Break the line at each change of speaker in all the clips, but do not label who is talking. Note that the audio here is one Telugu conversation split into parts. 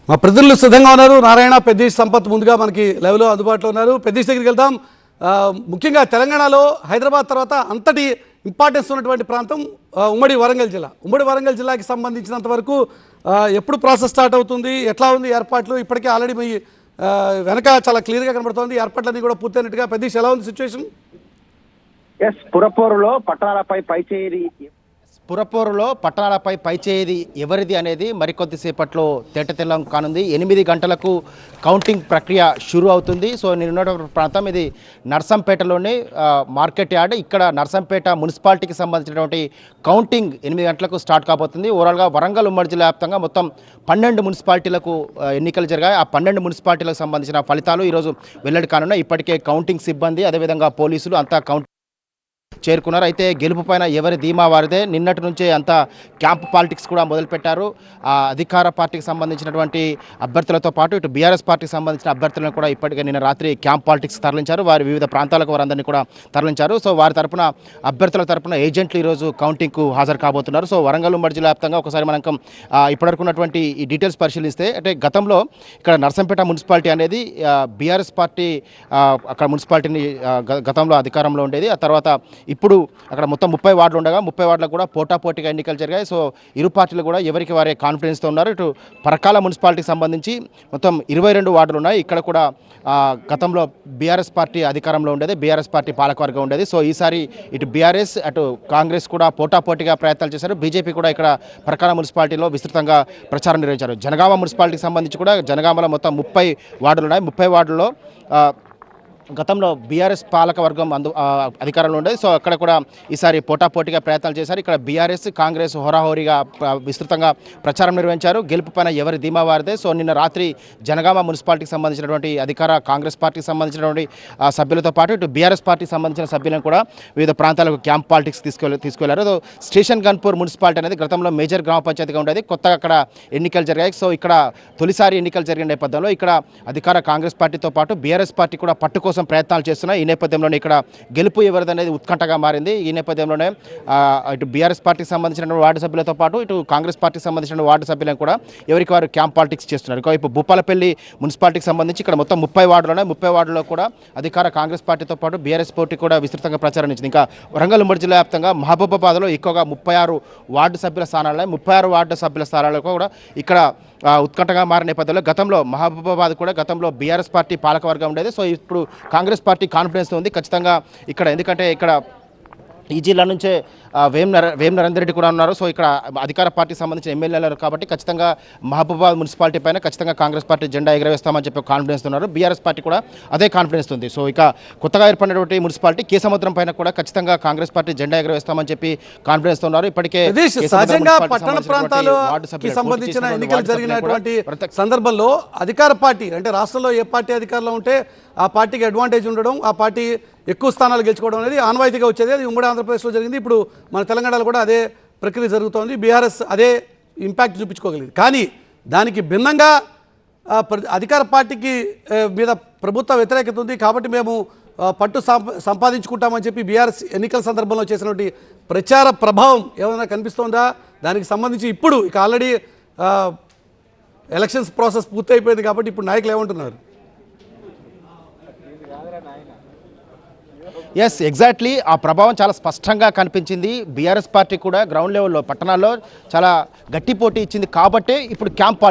మా ప్రతినిధులు సిద్ధంగా ఉన్నారు. నారాయణ, పెద్దీష్, సంపత్ ముందుగా మనకి లైవ్లో అందుబాటులో ఉన్నారు. పెద్దీష్ దగ్గరికి వెళ్దాం. ముఖ్యంగా తెలంగాణలో హైదరాబాద్ తర్వాత అంతటి ఇంపార్టెన్స్ ఉన్నటువంటి ప్రాంతం ఉమ్మడి వరంగల్ జిల్లా. ఉమ్మడి వరంగల్ జిల్లాకి సంబంధించినంత వరకు ఎప్పుడు ప్రాసెస్ స్టార్ట్ అవుతుంది, ఎట్లా ఉంది ఏర్పాట్లు? ఇప్పటికే ఆల్రెడీ మీ వెనక చాలా క్లియర్గా కనబడుతోంది, ఏర్పాట్లన్నీ కూడా పూర్తయినట్టుగా. పెద్దీష్, ఎలా ఉంది సిచ్యువేషన్?
పురపోరులో పట్టణాలపై పైచేయి ఎవరిది అనేది మరికొద్దిసేపట్లో తేటతెల్లం కానుంది. 8 గంటలకు కౌంటింగ్ ప్రక్రియ షురూ అవుతుంది. సో నేను ప్రాంతం ఇది నర్సంపేటలోని మార్కెట్ యార్డ్. ఇక్కడ నర్సంపేట మున్సిపాలిటీకి సంబంధించినటువంటి కౌంటింగ్ 8 గంటలకు స్టార్ట్ కాబోతుంది. ఓవరాల్గా వరంగల్ ఉమ్మడి జిల్లా వ్యాప్తంగా మొత్తం 12 మున్సిపాలిటీలకు ఎన్నికలు జరిగాయి. ఆ 12 మున్సిపాలిటీలకు సంబంధించిన ఫలితాలు ఈరోజు వెల్లడి కానున్నాయి. ఇప్పటికే కౌంటింగ్ సిబ్బంది, అదేవిధంగా పోలీసులు అంతా చేరుకున్నారు. అయితే గెలుపు పైన ఎవరి ధీమా వారిదే. నిన్నటి నుంచే అంతా క్యాంప్ పాలిటిక్స్ కూడా మొదలుపెట్టారు. అధికార పార్టీకి సంబంధించినటువంటి అభ్యర్థులతో పాటు ఇటు బీఆర్ఎస్ పార్టీకి సంబంధించిన అభ్యర్థులను కూడా ఇప్పటికే నిన్న రాత్రి క్యాంప్ పాలిటిక్స్ తరలించారు. వారి వివిధ ప్రాంతాలకు వారందరినీ కూడా తరలించారు. సో వారి తరపున అభ్యర్థుల తరపున ఏజెంట్లు ఈరోజు కౌంటింగ్కు హాజరు కాబోతున్నారు. సో వరంగల్ ఉమ్మడి జిల్లా వ్యాప్తంగా ఒకసారి మనం ఇప్పటివరకు ఉన్నటువంటి ఈ డీటెయిల్స్ పరిశీలిస్తే, అంటే గతంలో ఇక్కడ నర్సంపేట మున్సిపాలిటీ అనేది బీఆర్ఎస్ పార్టీ అక్కడ మున్సిపాలిటీని గతంలో అధికారంలో ఉండేది. ఆ తర్వాత ఇప్పుడు అక్కడ మొత్తం 30 వార్డులు ఉండగా 30 వార్డులకు కూడా పోటాపోటీగా ఎన్నికలు జరిగాయి. సో ఇరు పార్టీలు కూడా ఎవరికి వారే కాన్ఫిడెన్స్తో ఉన్నారు. ఇటు పరకాల మున్సిపాలిటీకి సంబంధించి మొత్తం 22 వార్డులు ఉన్నాయి. ఇక్కడ కూడా గతంలో బీఆర్ఎస్ పార్టీ అధికారంలో ఉండేది, బీఆర్ఎస్ పార్టీ పాలకవర్గం ఉండేది. సో ఈసారి ఇటు బీఆర్ఎస్ అటు కాంగ్రెస్ కూడా పోటాపోటీగా ప్రయత్నాలు చేశారు. బీజేపీ కూడా ఇక్కడ పరకాల మున్సిపాలిటీలో విస్తృతంగా ప్రచారం నిర్వహించారు. జనగామ మున్సిపాలిటీకి సంబంధించి కూడా జనగామలో మొత్తం 30 వార్డులు ఉన్నాయి. 30 వార్డుల్లో గతంలో బీఆర్ఎస్ పాలకవర్గం అధికారంలో ఉండేది. సో అక్కడ కూడా ఈసారి పోటాపోటీగా ప్రయత్నాలు చేశారు. ఇక్కడ బీఆర్ఎస్ కాంగ్రెస్ హోరాహోరీగా విస్తృతంగా ప్రచారం నిర్వహించారు. గెలుపు పైన ఎవరి ధీమా వారిదే. సో నిన్న రాత్రి జనగామ మున్సిపాలిటీకి సంబంధించినటువంటి అధికార కాంగ్రెస్ పార్టీకి సంబంధించినటువంటి సభ్యులతో పాటు ఇటు బీఆర్ఎస్ పార్టీకి సంబంధించిన సభ్యులను కూడా వివిధ ప్రాంతాలకు క్యాంప్ పాలిటిక్స్ తీసుకెళ్లారు. స్టేషన్ గన్పూర్ మున్సిపాలిటీ అనేది గతంలో మేజర్ గ్రామ పంచాయతీగా ఉండేది. కొత్తగా అక్కడ ఎన్నికలు జరిగాయి. సో ఇక్కడ తొలిసారి ఎన్నికలు జరిగిన నేపథ్యంలో ఇక్కడ అధికార కాంగ్రెస్ పార్టీతో పాటు బీఆర్ఎస్ పార్టీ కూడా పట్టు కోసం ప్రయత్నాలు చేస్తున్నాయి. ఈ నేపథ్యంలోనే ఇక్కడ గెలుపు ఎవరిదనేది ఉత్కంఠగా మారింది. ఈ నేపథ్యంలోనే ఇటు బీఆర్ఎస్ పార్టీకి సంబంధించిన వార్డు సభ్యులతో పాటు ఇటు కాంగ్రెస్ పార్టీకి సంబంధించిన వార్డు సభ్యులను కూడా ఎవరికి వారు క్యాంప్ పాలిటిక్స్ చేస్తున్నారు. ఇప్పుడు భూపాలపల్లి మున్సిపాలిటీకి సంబంధించి ఇక్కడ మొత్తం 30 వార్డులు ఉన్నాయి. 30 వార్డులో కూడా అధికార కాంగ్రెస్ పార్టీతో పాటు బీఆర్ఎస్ పార్టీ కూడా విస్తృతంగా ప్రచారం ఇచ్చింది. ఇంకా వరంగల్ ఉమ్మడి జిల్లా వ్యాప్తంగా మహబూబాబాద్లో ఎక్కువగా 36 వార్డు సభ్యుల స్థానాలు 36 వార్డు సభ్యుల స్థానాలకు కూడా ఇక్కడ ఉత్కంఠగా మారిన నేపథ్యంలో గతంలో మహబూబాబాద్ కూడా గతంలో బీఆర్ఎస్ పార్టీ పాలకవర్గం ఉండేది. సో ఇప్పుడు కాంగ్రెస్ పార్టీ కాన్ఫిడెన్స్ ఉంది ఖచ్చితంగా ఇక్కడ. ఎందుకంటే ఇక్కడ ఈ జిల్లా నుంచే వేం నరేందర్ రెడ్డి కూడా ఉన్నారు. సో ఇక్కడ అధికార పార్టీకి సంబంధించిన ఎమ్మెల్యేలు కాబట్టి ఖచ్చితంగా మహబూబాబాద్ మున్సిపాలిటీ పైన ఖచ్చితంగా కాంగ్రెస్ పార్టీ జెండా ఎగరవేస్తామని చెప్పి కాన్ఫిడెన్స్ ఉన్నారు. బీఆర్ఎస్ పార్టీ కూడా అదే కాన్ఫిడెన్స్ ఉంది. సో ఇక కొత్తగా ఏర్పడినటువంటి మున్సిపాలిటీ కేసముద్రం పైన కూడా ఖచ్చితంగా కాంగ్రెస్ పార్టీ జెండా ఎగరవేస్తామని చెప్పి కాన్ఫిడెన్స్ ఉన్నారు. ఇప్పటికే
సహజంగా పట్టణ ప్రాంతాలకు సంబంధించిన ఎన్నికలు జరిగినటువంటి సందర్భంలో అధికార పార్టీ అంటే రాష్ట్రంలో ఏ పార్టీ అధికారంలో ఉంటే ఆ పార్టీకి అడ్వాంటేజ్ ఉండడం, ఆ పార్టీ ఎక్కువ స్థానాలు గెలుచుకోవడం అనేది ఆనవాయితీగా వచ్చేది. అది ఉమ్మడి ఆంధ్రప్రదేశ్లో జరిగింది. ఇప్పుడు మన తెలంగాణలో కూడా అదే ప్రక్రియ జరుగుతోంది. బీఆర్ఎస్ అదే ఇంపాక్ట్ చూపించుకోగలిగింది. కానీ దానికి భిన్నంగా అధికార పార్టీకి మీద ప్రభుత్వ వ్యతిరేకత ఉంది కాబట్టి మేము పట్టు సంపాదించుకుంటామని చెప్పి బీఆర్ఎస్ ఎన్నికల సందర్భంలో చేసినటువంటి ప్రచార ప్రభావం ఏమైనా కనిపిస్తోందా? దానికి సంబంధించి ఇప్పుడు ఇక ఆల్రెడీ ఎలక్షన్స్ ప్రాసెస్ పూర్తయిపోయింది కాబట్టి ఇప్పుడు నాయకులు ఏమంటున్నారు?
ఎస్, ఎగ్జాక్ట్లీ ఆ ప్రభావం చాలా స్పష్టంగా కనిపించింది. బీఆర్ఎస్ పార్టీ కూడా గ్రౌండ్ లెవెల్లో పట్టణాల్లో చాలా గట్టి పోటీ ఇచ్చింది కాబట్టి ఇప్పుడు క్యాంప్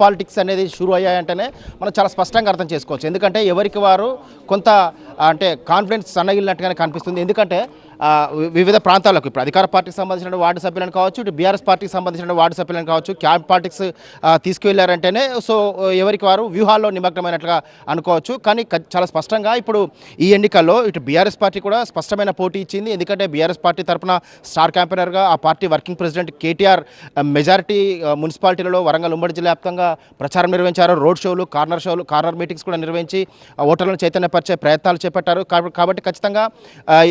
పాలిటిక్స్ అనేది షురూ అయ్యాయంటేనే మనం చాలా స్పష్టంగా అర్థం చేసుకోవచ్చు. ఎందుకంటే ఎవరికి వారు కొంత అంటే కాన్ఫిడెన్స్ సన్నగిలినట్టుగానే కనిపిస్తుంది. ఎందుకంటే వివిధ ప్రాంతాలకు ఇప్పుడు అధికార పార్టీకి సంబంధించిన వార్డు సభ్యులను కావచ్చు, ఇటు బీఆర్ఎస్ పార్టీకి సంబంధించిన వార్డు సభ్యులను కావచ్చు, క్యాంప్ పాలిటిక్స్ తీసుకువెళ్లారంటేనే సో ఎవరికి వారు వ్యూహాల్లో నిమగ్నమైనట్లుగా అనుకోవచ్చు. కానీ చాలా స్పష్టంగా ఇప్పుడు ఈ ఎన్నికల్లో ఇటు బీఆర్ఎస్ పార్టీ కూడా స్పష్టమైన పోటీ ఇచ్చింది. ఎందుకంటే బీఆర్ఎస్ పార్టీ తరఫున స్టార్ క్యాంపెయినర్గా ఆ పార్టీ వర్కింగ్ ప్రెసిడెంట్ కేటీఆర్ మెజారిటీ మున్సిపాలిటీలలో వరంగల్ ఉమ్మడి జిల్లా వ్యాప్తంగా ప్రచారం నిర్వహించారు. రోడ్ షోలు, కార్నర్ మీటింగ్స్ కూడా నిర్వహించి ఓటర్లను చైతన్యపరిచే ప్రయత్నాలు చేపట్టారు. కాబట్టి ఖచ్చితంగా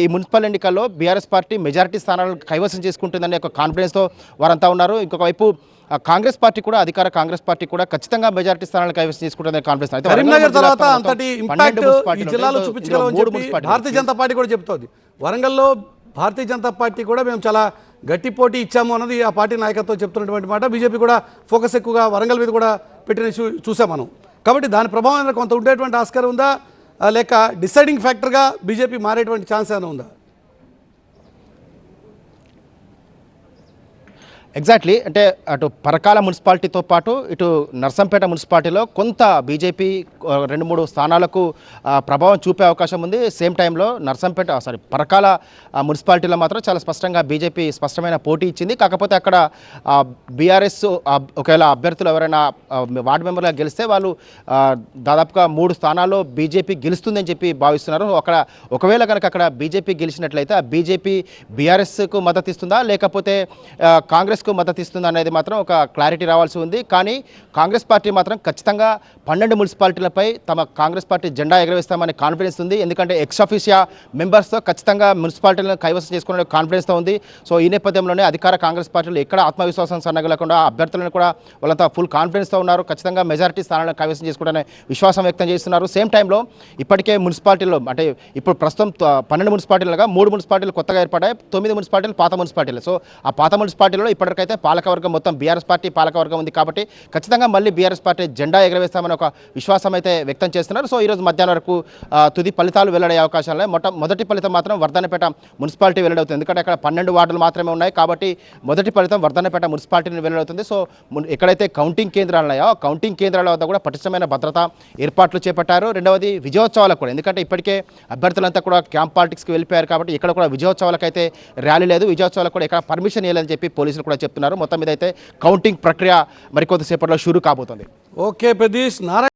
ఈ మున్సిపల్ ఎన్నికల్లో బీఆర్ఎస్ పార్టీ మెజారిటీ స్థానాలను కైవసం చేసుకుంటుందనే ఒక కాన్ఫిడెన్స్తో వారంతా ఉన్నారు. ఇంకొక వైపు కాంగ్రెస్ పార్టీ కూడా అధికార కాంగ్రెస్ పార్టీ కూడా ఖచ్చితంగా మెజారిటీ స్థానాలు కైవసం చేసుకుంటుందనే కాన్ఫిడెన్స్. అయితే
కరీంనగర్ తర్వాత అంతటి ఇంపాక్ట్ ఈ జిల్లాలో చూపించగలమని చెప్పి భారతీయ జనతా పార్టీ కూడా చెబుతోంది. వరంగల్లో భారతీయ జనతా పార్టీ కూడా మేము చాలా గట్టి పోటీ ఇచ్చాము అన్నది ఆ పార్టీ నాయకత్వం చెప్తున్నటువంటి మాట. బీజేపీ కూడా ఫోకస్ ఎక్కువగా వరంగల్ మీద కూడా పెట్టిన చూసాం మనం. కాబట్టి దాని ప్రభావం ఏమైనా కొంత ఉండేటువంటి ఆస్కారం ఉందా, లేక డిసైడింగ్ ఫ్యాక్టర్గా బీజేపీ మారేటువంటి ఛాన్స్ ఏమైనా ఉందా?
ఎగ్జాక్ట్లీ, అంటే అటు పరకాల మున్సిపాలిటీతో పాటు ఇటు నర్సంపేట మున్సిపాలిటీలో కొంత బీజేపీ 2-3 స్థానాలకు ప్రభావం చూపే అవకాశం ఉంది. సేమ్ టైంలో పరకాల మున్సిపాలిటీలో మాత్రం చాలా స్పష్టంగా బీజేపీ స్పష్టమైన పోటీ ఇచ్చింది. కాకపోతే అక్కడ బీఆర్ఎస్ ఒకవేళ అభ్యర్థులు ఎవరైనా వార్డు మెంబర్గా గెలిస్తే వాళ్ళు దాదాపుగా 3 స్థానాల్లో బీజేపీ గెలుస్తుందని చెప్పి భావిస్తున్నారు. ఒకవేళ కనుక అక్కడ బీజేపీ గెలిచినట్లయితే ఆ బీజేపీ బీఆర్ఎస్కు మద్దతు ఇస్తుందా లేకపోతే కాంగ్రెస్ మద్దతు ఇస్తుంది అనేది మాత్రం ఒక క్లారిటీ రావాల్సి ఉంది. కానీ కాంగ్రెస్ పార్టీ మాత్రం ఖచ్చితంగా 12 మున్సిపాలిటీలపై తమ కాంగ్రెస్ పార్టీ జెండా ఎగరవేస్తామనే కాన్ఫిడెన్స్ ఉంది. ఎందుకంటే ఎక్స్ అఫీషియా మెంబర్స్తో ఖచ్చితంగా మున్సిపాలిటీలను కైవసం చేసుకునే కాన్ఫిడెన్స్తో ఉంది. సో ఈ నేపథ్యంలోనే అధికార కాంగ్రెస్ పార్టీలు ఎక్కడ ఆత్మవిశ్వాసం సన్నగలకుండా అభ్యర్థులను కూడా వాళ్ళంతా ఫుల్ కాన్ఫిడెన్స్తో ఉన్నారు. ఖచ్చితంగా మెజారిటీ స్థానాలను కైవసం చేసుకోవడానికి విశ్వాసం వ్యక్తం చేస్తున్నారు. సేమ్ టైంలో ఇప్పటికే మున్సిపాలిటీలో అంటే ఇప్పుడు ప్రస్తుతం 12 మున్సిపాలిటీలుగా 3 మున్సిపాలిటీలు కొత్తగా ఏర్పడ్డాయి, 9 మున్సిపాలిటీలు పాత మున్సిపాలిటీలు. సో ఆ పాత మున్సిపాలిటీలో ఇప్పటికైతే పాలకవర్గం మొత్తం బీఆర్ఎస్ పార్టీ పాలకవర్గం ఉంది. కాబట్టి ఖచ్చితంగా మళ్ళీ బీఆర్ఎస్ పార్టీ జెండా ఎగరవేస్తామని ఒక విశ్వాసం అయితే వ్యక్తం చేస్తున్నారు. సో ఈరోజు మధ్యాహ్నం వరకు తుది ఫలితాలు వెల్లడే అవకాశాలు. మొదటి ఫలితం మాత్రం వర్ధన్నపేట మున్సిపాలిటీ వెల్లడవుతుంది. ఎందుకంటే అక్కడ 12 వార్డులు మాత్రమే ఉన్నాయి. కాబట్టి మొదటి ఫలితం వర్ధన్నపేట మున్సిపాలిటీని వెల్లడవుతుంది. సో ఎక్కడైతే కౌంటింగ్ కేంద్రాలు ఉన్నాయో ఆ కౌంటింగ్ కేంద్రాల వద్ద కూడా పటిష్టమైన భద్రత ఏర్పాట్లు చేపట్టారు. రెండవది విజయోత్సవాలకు కూడా, ఎందుకంటే ఇప్పటికే అభ్యర్థులంతా కూడా క్యాంప్ పాలిటిక్స్కి వెళ్ళిపోయారు. కాబట్టి ఇక్కడ కూడా విజయోత్సవాలకైతే ర్యాలీ లేదు, విజయోత్సవాలకు కూడా ఇక్కడ పర్మిషన్ ఇవ్వాలని చెప్పి పోలీసులు కూడా చెప్తున్నారు. మొత్తం మీద అయితే కౌంటింగ్ ప్రక్రియ మరికొద్దిసేపట్లో షురూ కాబోతుంది.
ఓకే పెద్దీష్ నారాయణ.